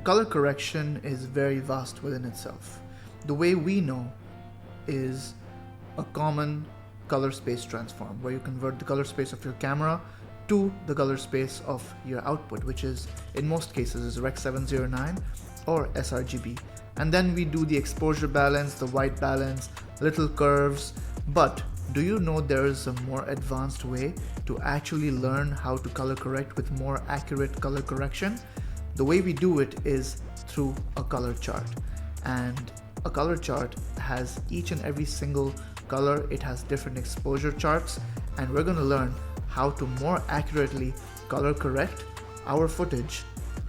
color correction is very vast within itself. The way we know is a common color space transform, where you convert the color space of your camera to the color space of your output, which is in most cases is Rec 709 or sRGB. And then we do the exposure balance, the white balance, little curves. But do you know there is a more advanced way to actually learn how to color correct with more accurate color correction? The way we do it is through a color chart. And a color chart has each and every single color. It has different exposure charts, and we're going to learn how to more accurately color correct our footage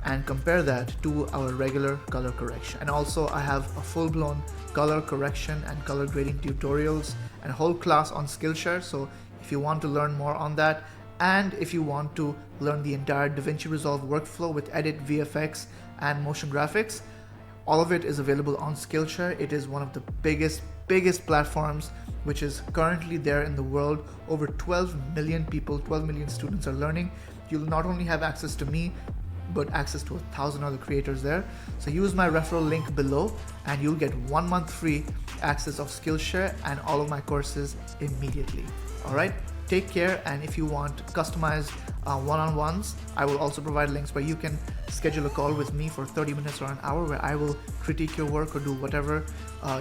and compare that to our regular color correction. And also I have a full-blown color correction and color grading tutorials and a whole class on Skillshare. So if you want to learn more on that, and if you want to learn the entire DaVinci Resolve workflow with edit, VFX, and motion graphics, all of it is available on Skillshare. It is one of the biggest platforms which is currently there in the world. Over 12 million people, 12 million students are learning. You'll not only have access to me, but access to 1,000 other creators there. So use my referral link below and you'll get 1 month free access of Skillshare and all of my courses immediately. All right, take care. And if you want customized one-on-ones, I will also provide links where you can schedule a call with me for 30 minutes or an hour where I will critique your work or do whatever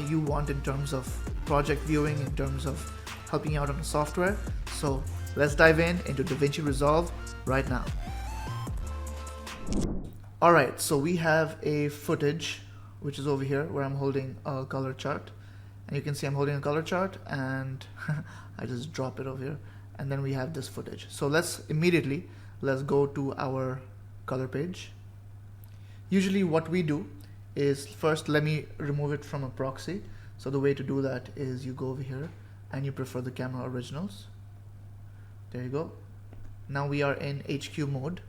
you want in terms of project viewing, in terms of helping you out on the software. So let's dive into DaVinci Resolve right now. All right, so we have a footage which is over here where I'm holding a color chart, and you can see I'm holding a color chart and I just drop it over here, and then we have this footage. So let's go to our color page. Usually what we do is first, let me remove it from a proxy. So the way to do that is you go over here and you prefer the camera originals. There you go. Now we are in HQ mode.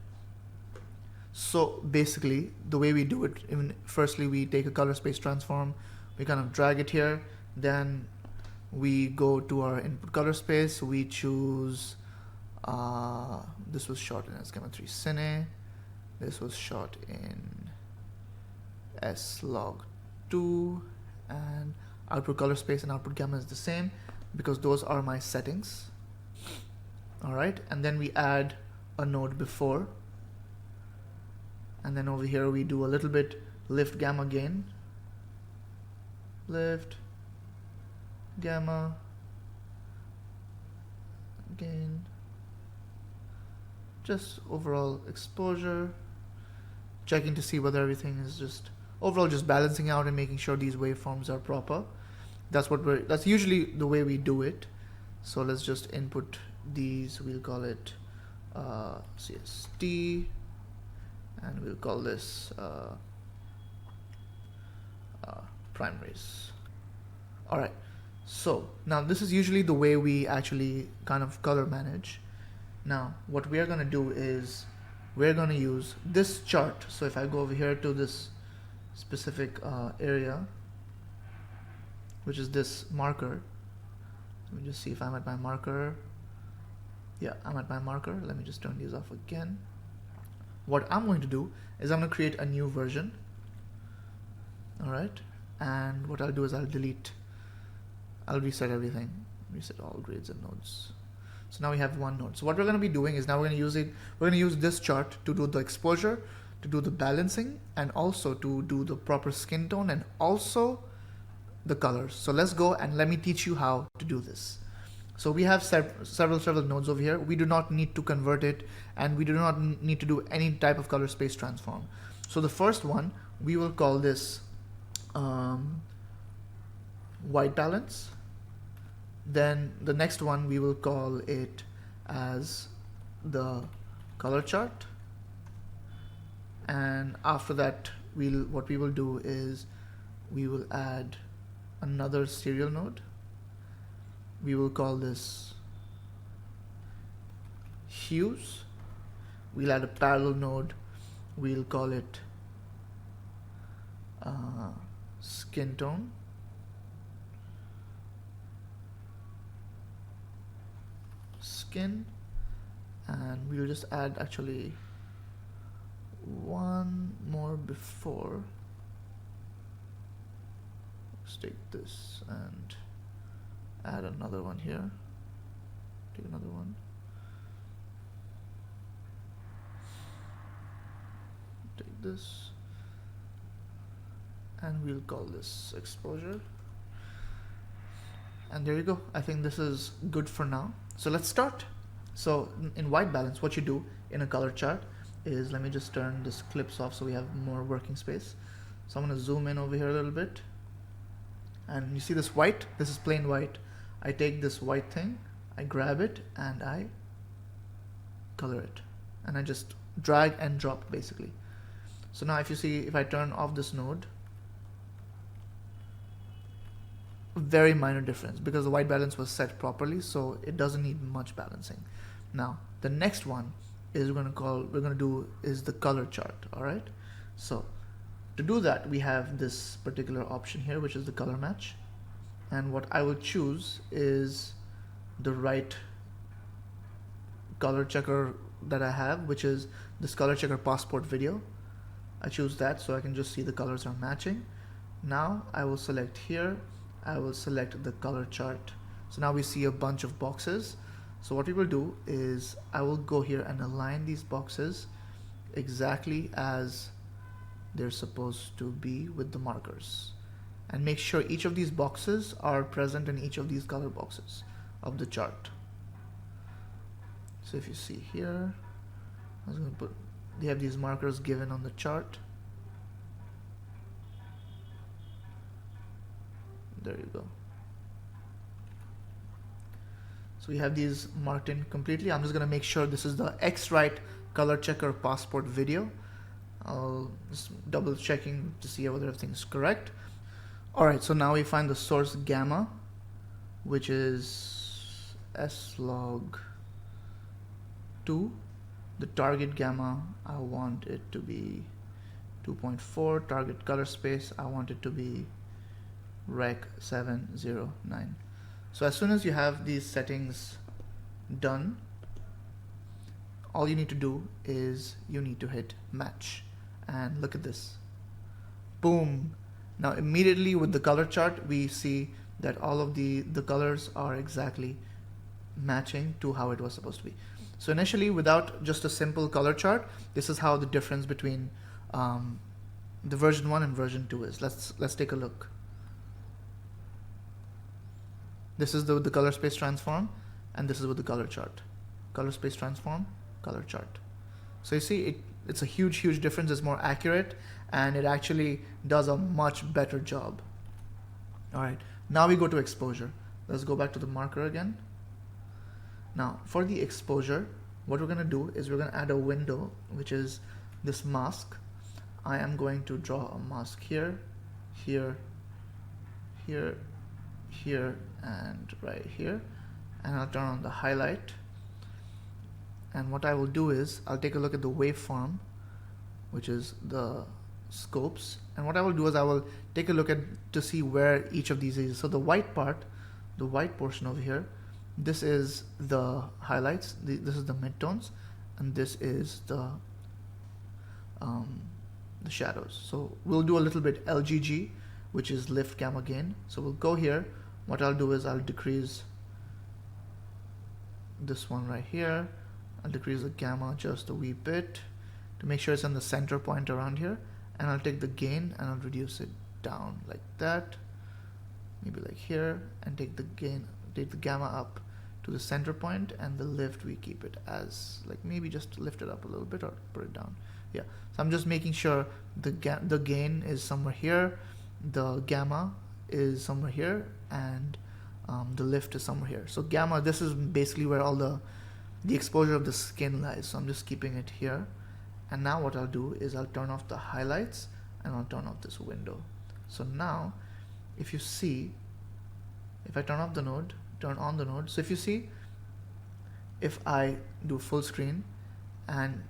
So basically the way we do it, firstly we take a color space transform, we kind of drag it here, then we go to our input color space, we choose this was shot in Gamma 3 Cine, this was shot in S-Log2, and output color space and output gamma is the same because those are my settings. All right, and then we add a node before, and then over here we do a little bit lift gamma gain, lift gamma gain, just overall exposure, checking to see whether everything is just overall just balancing out and making sure these waveforms are proper. That's usually the way we do it. So let's just input these, we'll call it CST, and we'll call this primaries. All right, so now this is usually the way we actually kind of color manage. Now what we are going to do is we're going to use this chart. So if I go over here to this specific area, which is this marker, let me just see if I'm at my marker. Yeah, I'm at my marker. Let me just turn these off again. What I'm going to do is I'm going to create a new version. All right, and what I'll do is I'll reset everything, reset all grades and nodes. So now we have one node. So what we're going to be doing is now we're going to use this chart to do the exposure, to do the balancing, and also to do the proper skin tone and also the colors. So let's go and let me teach you how to do this. So we have several nodes over here. We do not need to convert it, and we do not need to do any type of color space transform. So the first one, we will call this white balance. Then the next one, we will call it as the color chart. And after that, what we will do is we will add another serial node. We will call this hues. We'll add a parallel node. We'll call it skin tone. Skin, and we'll just add actually one more before. Let's take this and add another one here. Take another one. Take this. And we'll call this exposure. And there you go. I think this is good for now. So let's start. So in white balance, what you do in a color chart is, let me just turn this clips off so we have more working space. So I'm going to zoom in over here a little bit. And you see this white? This is plain white. I take this white thing, I grab it, and I color it. And I just drag and drop basically. So now if you see, if I turn off this node, very minor difference because the white balance was set properly, so it doesn't need much balancing. Now the next one is we're going to do is the color chart. All right, so to do that we have this particular option here, which is the color match, and what I will choose is the right color checker that I have, which is this color checker passport video. I choose that so I can just see the colors are matching. Now I will select here, I will select the color chart. So now we see a bunch of boxes. So what we will do is I will go here and align these boxes exactly as they're supposed to be with the markers, and make sure each of these boxes are present in each of these color boxes of the chart. So if you see here, I was going to put, they have these markers given on the chart. There you go. So we have these marked in completely. I'm just going to make sure this is the X-Right color checker passport video. I'll just double checking to see whether everything's correct. Alright, so now we find the source gamma, which is slog 2. The target gamma, I want it to be 2.4. Target color space, I want it to be rec 709. So as soon as you have these settings done, all you need to do is you need to hit match, and look at this. Boom. Now immediately with the color chart we see that all of the colors are exactly matching to how it was supposed to be. So initially, without just a simple color chart, this is how the difference between the version 1 and version 2 is. Let's take a look. This is the color space transform, and this is with the color chart. Color space transform, color chart. So you see it's a huge difference. It's more accurate, and it actually does a much better job. All right, now we go to exposure. Let's go back to the marker again. Now for the exposure, what we're going to do is we're going to add a window, which is this mask. I am going to draw a mask here, here, here, here, and right here, and I'll turn on the highlight. And what I will do is I'll take a look at the waveform, which is the scopes, and what I will do is I will take a look at to see where each of these is. So the white part, the white portion over here, this is the highlights, this is the midtones, and this is the shadows. So we'll do a little bit LGG, which is lift gamma gain. So we'll go here. What I'll do is I'll decrease this one right here. I'll decrease the gamma just a wee bit to make sure it's in the center point around here, and I'll take the gain and I'll reduce it down like that, maybe like here, and take the gamma up to the center point, and the lift we keep it as like maybe just lift it up a little bit or put it down. Yeah, so I'm just making sure the gain is somewhere here, the gamma is somewhere here, and the lift is somewhere here. So gamma, this is basically where all the exposure of the skin lies. So I'm just keeping it here. And now what I'll do is I'll turn off the highlights and I'll turn off this window. So now if you see, if I turn off the node, turn on the node, so if you see, if I do full screen, and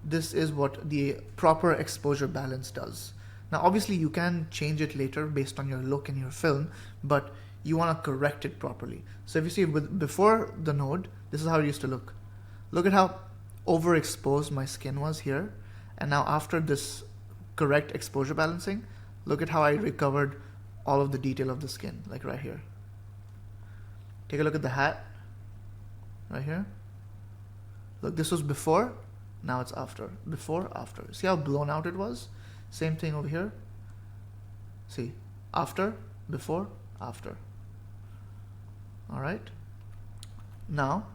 this is what the proper exposure balance does. Now obviously you can change it later based on your look in your film, but you want to correct it properly. So if you see before the node, this is how it used to look. Look at how overexposed my skin was here, And now after this correct exposure balancing, look at how I recovered all of the detail of the skin, like right here. Take a look at the hat, right here. Look, this was before, now it's after. Before, after. See how blown out it was? Same thing over here. See, after, before, after. All right. Now,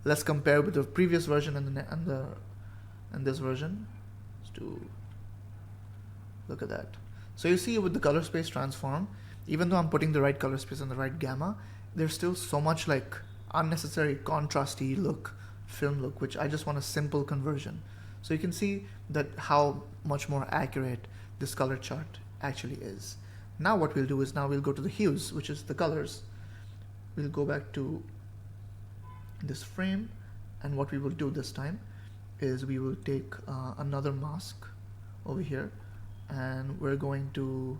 let's compare with the previous version and this version. Let's do. Look at that. So you see with the color space transform, even though I'm putting the right color space and the right gamma, there's still so much like unnecessary contrasty look, film look, which I just want a simple conversion. So you can see that how much more accurate this color chart actually is. Now what we'll do is now we'll go to the hues, which is the colors. We'll go back to this frame, and what we will do this time is we will take another mask over here, and we're going to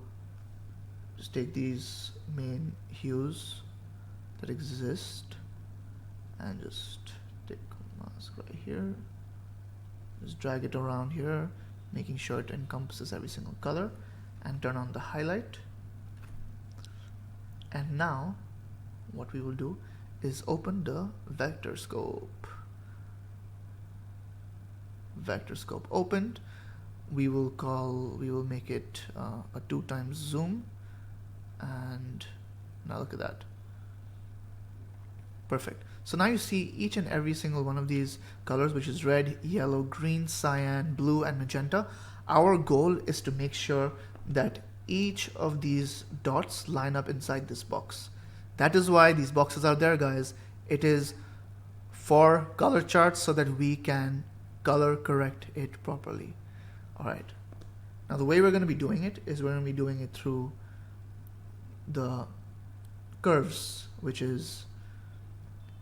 just take these main hues that exist and just take a mask right here, just drag it around here, making sure it encompasses every single color, and turn on the highlight. And now what we will do is open the vector scope. Vector scope opened. We will make it a 2x zoom, and now look at that. Perfect. So now you see each and every single one of these colors, which is red, yellow, green, cyan, blue, and magenta. Our goal is to make sure that each of these dots line up inside this box. That is why these boxes are there, guys. It is for color charts so that we can color correct it properly. All right. Now the way we're going to be doing it is we're going to be doing it through the curves, which is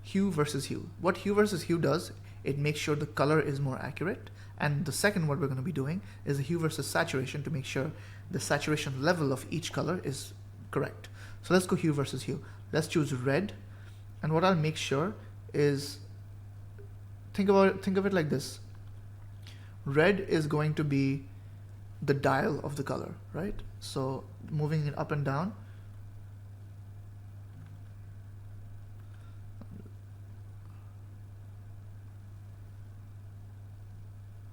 hue versus hue. What hue versus hue does, it makes sure the color is more accurate. And the second what we're going to be doing is the hue versus saturation to make sure the saturation level of each color is correct. So let's go hue versus hue. Let's choose red, and what I'll make sure is, think of it like this. Red is going to be the dial of the color, right? So moving it up and down.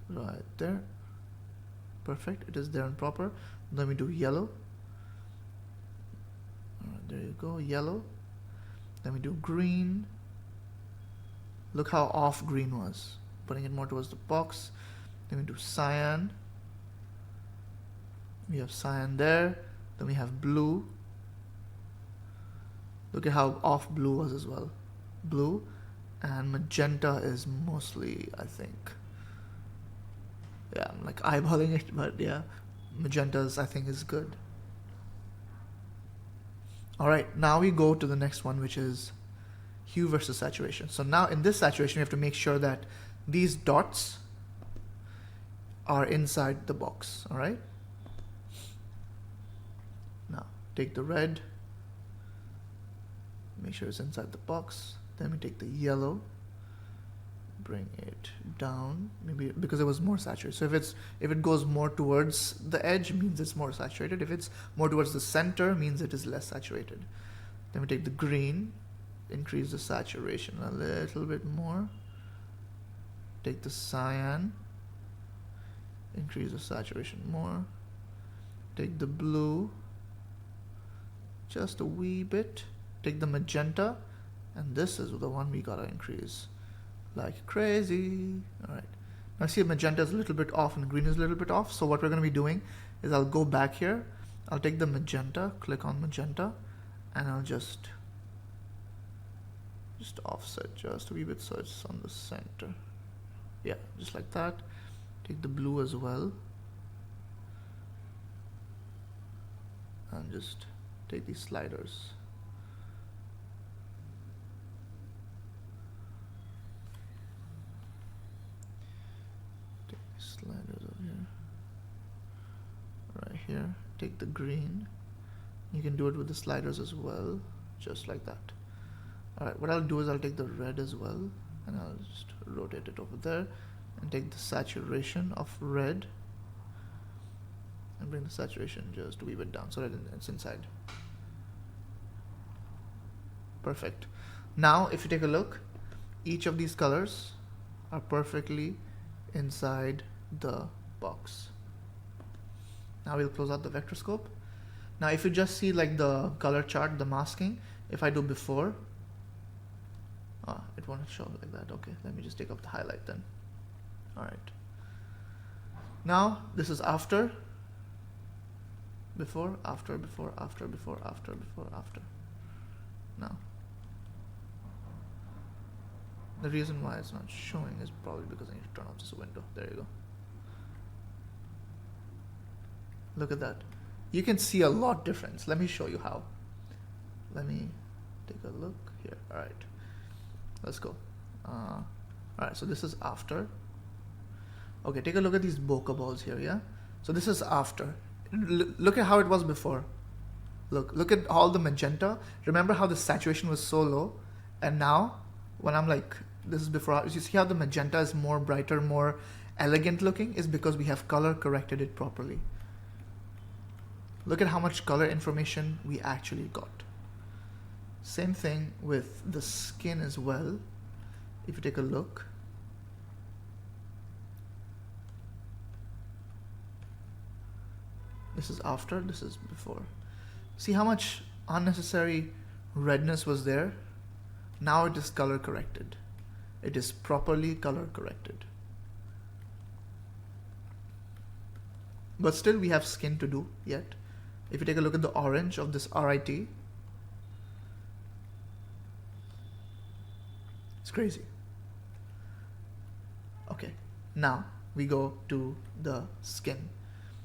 Right there. Perfect. It is there and proper. Then we do yellow. Alright, there you go, yellow. Then we do green. Look how off green was. Putting it more towards the box. Then we do cyan. We have cyan there. Then we have blue. Look at how off blue was as well. Blue. And magenta is mostly, I think. Yeah, I'm like eyeballing it, but yeah. Magentas, I think, is good. Alright, now we go to the next one, which is hue versus saturation. So now in this saturation, we have to make sure that these dots are inside the box. Alright? Now, take the red, make sure it's inside the box. Then we take the yellow, bring it down, maybe because it was more saturated. So if it goes more towards the edge, means it's more saturated. If it's more towards the center, means it is less saturated. Then we take the green, increase the saturation a little bit more. Take the cyan, increase the saturation more. Take the blue, just a wee bit. Take the magenta, and this is the one we gotta increase like crazy. Alright, now see magenta is a little bit off and green is a little bit off. So what we're going to be doing is I'll go back here, I'll take the magenta, click on magenta, and I'll just offset just a wee bit so it's on the center. Yeah, just like that. Take the blue as well, and just take these sliders. Sliders over here, right here. Take the green. You can do it with the sliders as well, just like that. Alright, what I'll do is I'll take the red as well, and I'll just rotate it over there. and take the saturation of red and bring the saturation just a wee bit down so that it's inside. Perfect. Now if you take a look, each of these colors are perfectly inside the box. Now we'll close out the vector scope. Now if you just see like the color chart, the masking, if I do before, it won't show like that. Okay, let me just take up the highlight then. Alright. Now this is after, before, after, before, after, before, after, before, after. Now the reason why it's not showing is probably because I need to turn off this window. There you go. Look at that. You can see a lot difference. Let me show you how. Let me take a look here. All right, let's go. All right, so this is after. Okay, take a look at these bokeh balls here. Yeah, so this is after. Look at how it was before. Look at all the magenta. Remember how the saturation was so low, and now when I'm like, this is before. You see how the magenta is more brighter, more elegant looking? Is because we have color corrected it properly. Look at how much color information we actually got. Same thing with the skin as well. If you take a look, this is after, this is before. See how much unnecessary redness was there? Now it is color corrected. It is properly color corrected. But still we have skin to do yet. If you take a look at the orange of this RIT, it's crazy. Okay, now we go to the skin.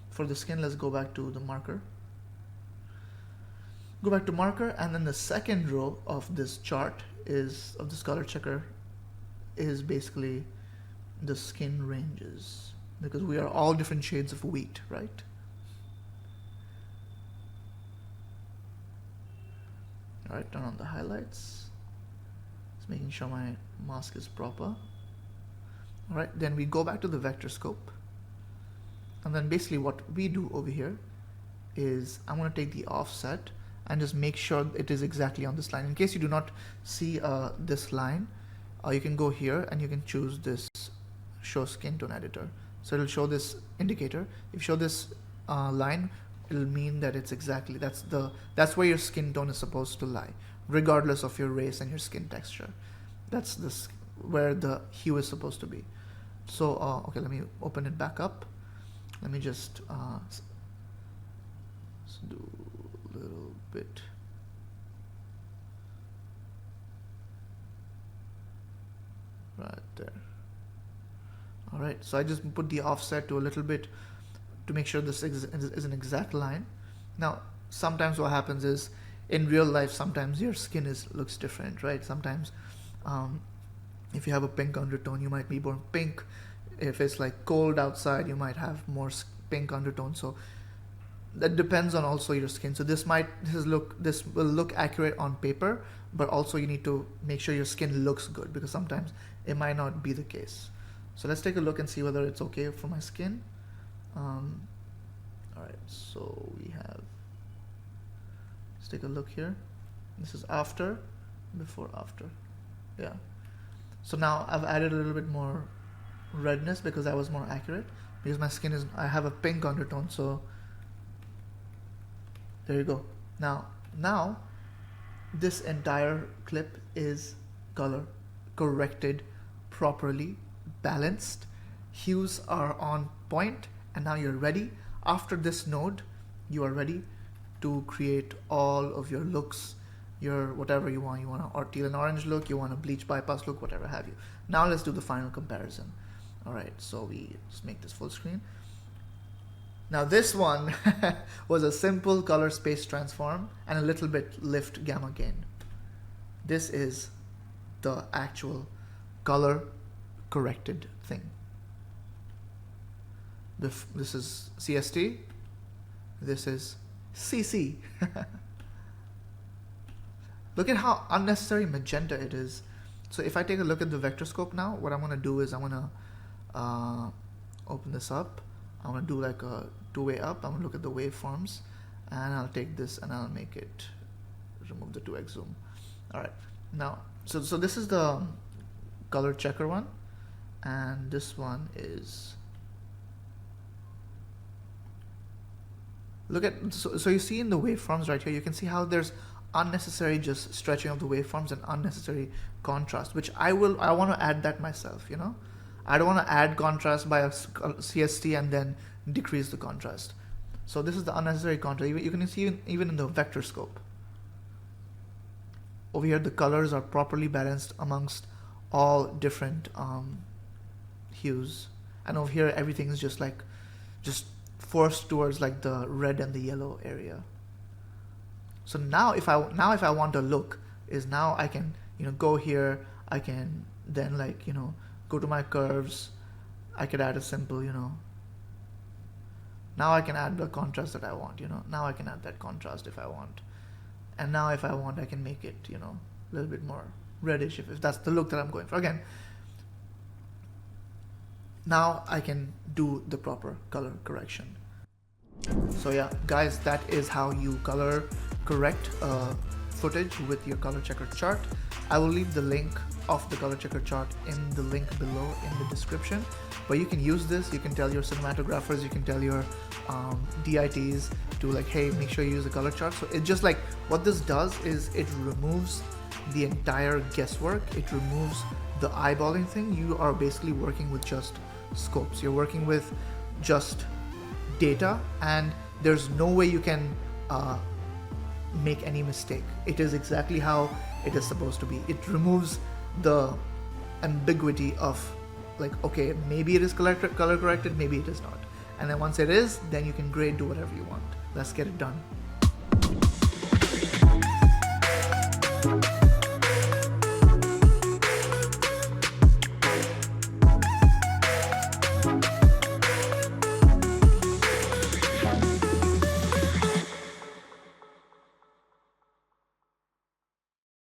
For the skin, let's go back to the marker. Go back to marker, and then the second row of this chart is, of this color checker, is basically the skin ranges, because we are all different shades of wheat, right? All right, turn on the highlights. Just making sure my mask is proper. All right, then we go back to the vector scope. And then basically what we do over here is I'm going to take the offset and just make sure it is exactly on this line. In case you do not see this line, you can go here and you can choose this show skin tone editor. So it'll show this indicator. If you show this line, it'll mean that it's exactly, that's where your skin tone is supposed to lie, regardless of your race and your skin texture. That's where the hue is supposed to be. So okay, let me open it back up. Let me just do a little bit. Right there. All right, so I just put the offset to a little bit to make sure this is an exact line. Now, sometimes what happens is, in real life, sometimes your skin looks different, right? Sometimes if you have a pink undertone, you might be more pink. If it's like cold outside, you might have more pink undertone. So that depends on also your skin. So this will look accurate on paper, but also you need to make sure your skin looks good, because sometimes it might not be the case. So let's take a look and see whether it's okay for my skin. All right, so we have, let's take a look here. This is after, before, after. Yeah. So now I've added a little bit more redness because that was more accurate, because my skin is, I have a pink undertone. So there you go. Now this entire clip is color corrected properly, balanced, hues are on point, and now you're ready. After this node, you are ready to create all of your looks, your whatever you want. You want a teal and orange look, you want a bleach bypass look, whatever have you. Now let's do the final comparison. All right, so we just make this full screen. Now this one was a simple color space transform and a little bit lift gamma gain. This is the actual color corrected thing. This is CST, this is CC. Look at how unnecessary magenta it is. So if I take a look at the vector scope now, what I'm going to do is I'm going to open this up. I'm gonna do like a two-way up. I'm gonna look at the waveforms, and I'll take this and I'll make it, remove the 2x zoom. All right, now, so this is the color checker one, and this one is, look at, so you see in the waveforms right here, you can see how there's unnecessary just stretching of the waveforms and unnecessary contrast, which I want to add that myself, you know. I don't want to add contrast by a CST and then decrease the contrast. So this is the unnecessary contrast. You can see even in the vector scope. Over here, the colors are properly balanced amongst all different hues. And over here, everything is just forced towards like the red and the yellow area. So now if I want a look, is now I can, you know, go here, I can then, like, you know, go to my curves, I could add a simple, you know, now I can add the contrast that I want, you know, now I can add that contrast if I want. And now if I want, I can make it, you know, a little bit more reddish if that's the look that I'm going for. Again, now I can do the proper color correction. So yeah, guys, that is how you color correct footage with your color checker chart. I will leave the link of the color checker chart in the link below in the description, but you can use this. You can tell your cinematographers, you can tell your DITs to, like, hey, make sure you use the color chart. So it just, like, what this does is it removes the entire guesswork. It removes the eyeballing thing. You are basically working with just scopes. You're working with just data, and there's no way you can make any mistake. It is exactly how it is supposed to be. It removes the ambiguity of, like, okay, maybe it is color corrected, maybe it is not. And then once it is, then you can grade, do whatever you want. Let's get it done.